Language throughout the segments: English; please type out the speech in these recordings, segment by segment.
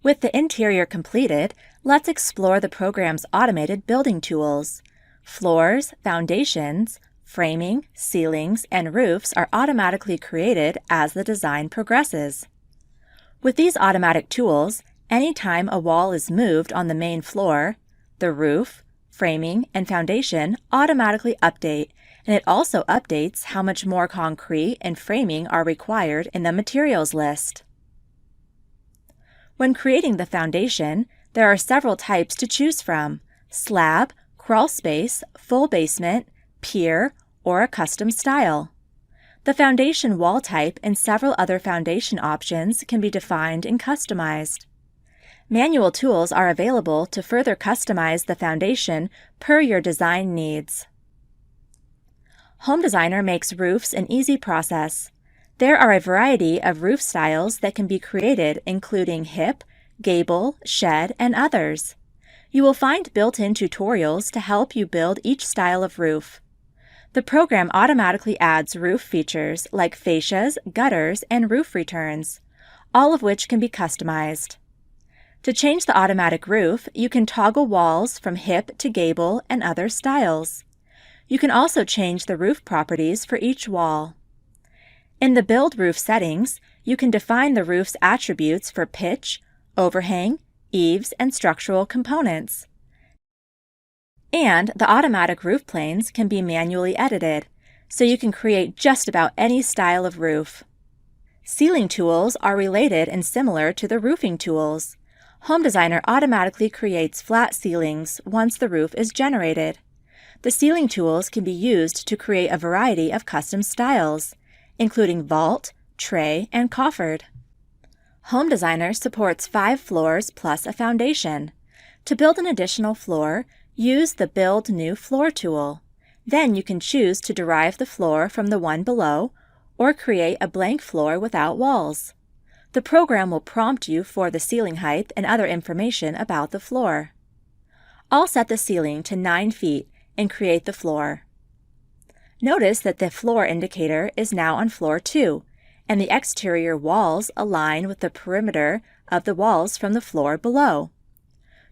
With the interior completed, let's explore the program's automated building tools. Floors, foundations, framing, ceilings, and roofs are automatically created as the design progresses. With these automatic tools, anytime a wall is moved on the main floor, the roof, framing, and foundation automatically update, and it also updates how much more concrete and framing are required in the materials list. When creating the foundation, there are several types to choose from: slab, crawl space, full basement, pier, or a custom style. The foundation wall type and several other foundation options can be defined and customized. Manual tools are available to further customize the foundation per your design needs. Home Designer makes roofs an easy process. There are a variety of roof styles that can be created, including hip, gable, shed, and others. You will find built-in tutorials to help you build each style of roof. The program automatically adds roof features like fascias, gutters, and roof returns, all of which can be customized. To change the automatic roof, you can toggle walls from hip to gable and other styles. You can also change the roof properties for each wall. In the Build Roof settings, you can define the roof's attributes for pitch, overhang, eaves, and structural components. And the automatic roof planes can be manually edited, so you can create just about any style of roof. Ceiling tools are related and similar to the roofing tools. Home Designer automatically creates flat ceilings once the roof is generated. The ceiling tools can be used to create a variety of custom styles, including vault, tray, and coffered. Home Designer supports 5 floors plus a foundation. To build an additional floor, use the Build New Floor tool. Then you can choose to derive the floor from the one below or create a blank floor without walls. The program will prompt you for the ceiling height and other information about the floor. I'll set the ceiling to 9 feet and create the floor. Notice that the floor indicator is now on floor 2, and the exterior walls align with the perimeter of the walls from the floor below.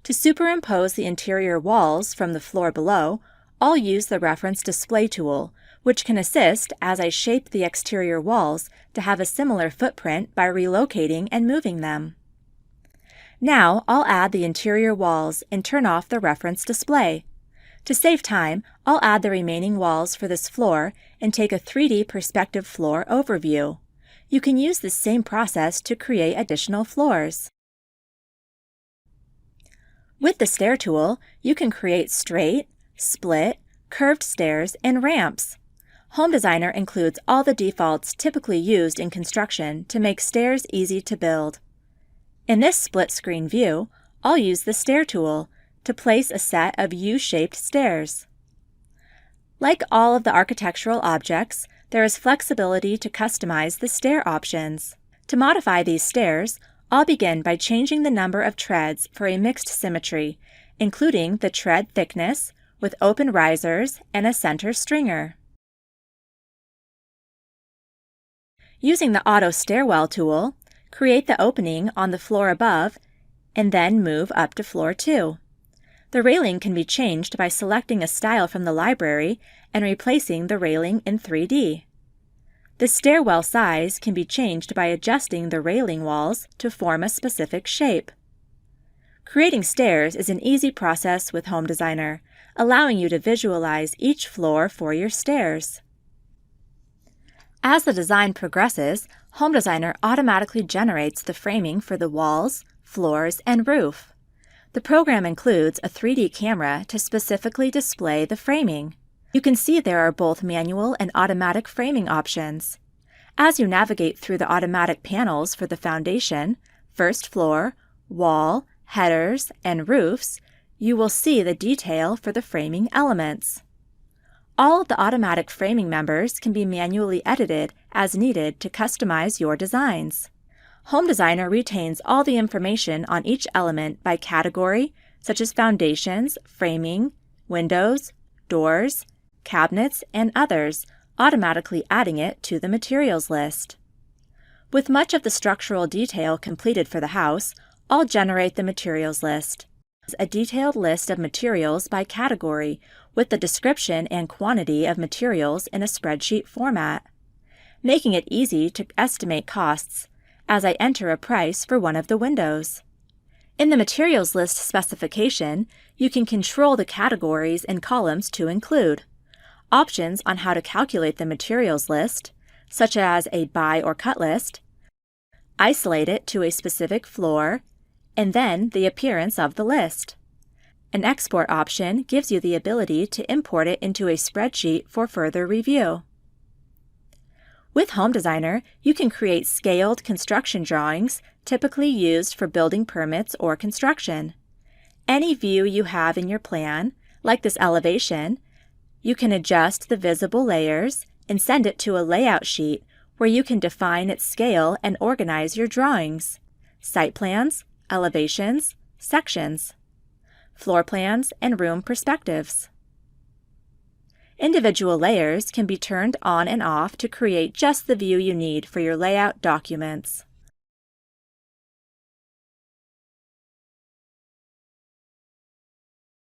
To superimpose the interior walls from the floor below, I'll use the Reference Display tool, which can assist as I shape the exterior walls to have a similar footprint by relocating and moving them. Now I'll add the interior walls and turn off the reference display. To save time, I'll add the remaining walls for this floor and take a 3D perspective floor overview. You can use this same process to create additional floors. With the Stair tool, you can create straight, split, curved stairs, and ramps. Home Designer includes all the defaults typically used in construction to make stairs easy to build. In this split-screen view, I'll use the Stair tool to place a set of U-shaped stairs. Like all of the architectural objects, there is flexibility to customize the stair options. To modify these stairs, I'll begin by changing the number of treads for a mixed symmetry, including the tread thickness, with open risers and a center stringer. Using the Auto Stairwell tool, create the opening on the floor above and then move up to floor 2. The railing can be changed by selecting a style from the library and replacing the railing in 3D. The stairwell size can be changed by adjusting the railing walls to form a specific shape. Creating stairs is an easy process with Home Designer, allowing you to visualize each floor for your stairs. As the design progresses, Home Designer automatically generates the framing for the walls, floors, and roof. The program includes a 3D camera to specifically display the framing. You can see there are both manual and automatic framing options. As you navigate through the automatic panels for the foundation, first floor, wall, headers, and roofs, you will see the detail for the framing elements. All of the automatic framing members can be manually edited as needed to customize your designs. Home Designer retains all the information on each element by category, such as foundations, framing, windows, doors, cabinets, and others, automatically adding it to the materials list. With much of the structural detail completed for the house, I'll generate the materials list. A detailed list of materials by category with the description and quantity of materials in a spreadsheet format, making it easy to estimate costs as I enter a price for one of the windows. In the materials list specification, you can control the categories and columns to include options on how to calculate the materials list, such as a buy or cut list, isolate it to a specific floor, and then the appearance of the list. An export option gives you the ability to import it into a spreadsheet for further review. With Home Designer, you can create scaled construction drawings typically used for building permits or construction. Any view you have in your plan, like this elevation, you can adjust the visible layers and send it to a layout sheet where you can define its scale and organize your drawings, site plans, elevations, sections, floor plans, and room perspectives. Individual layers can be turned on and off to create just the view you need for your layout documents.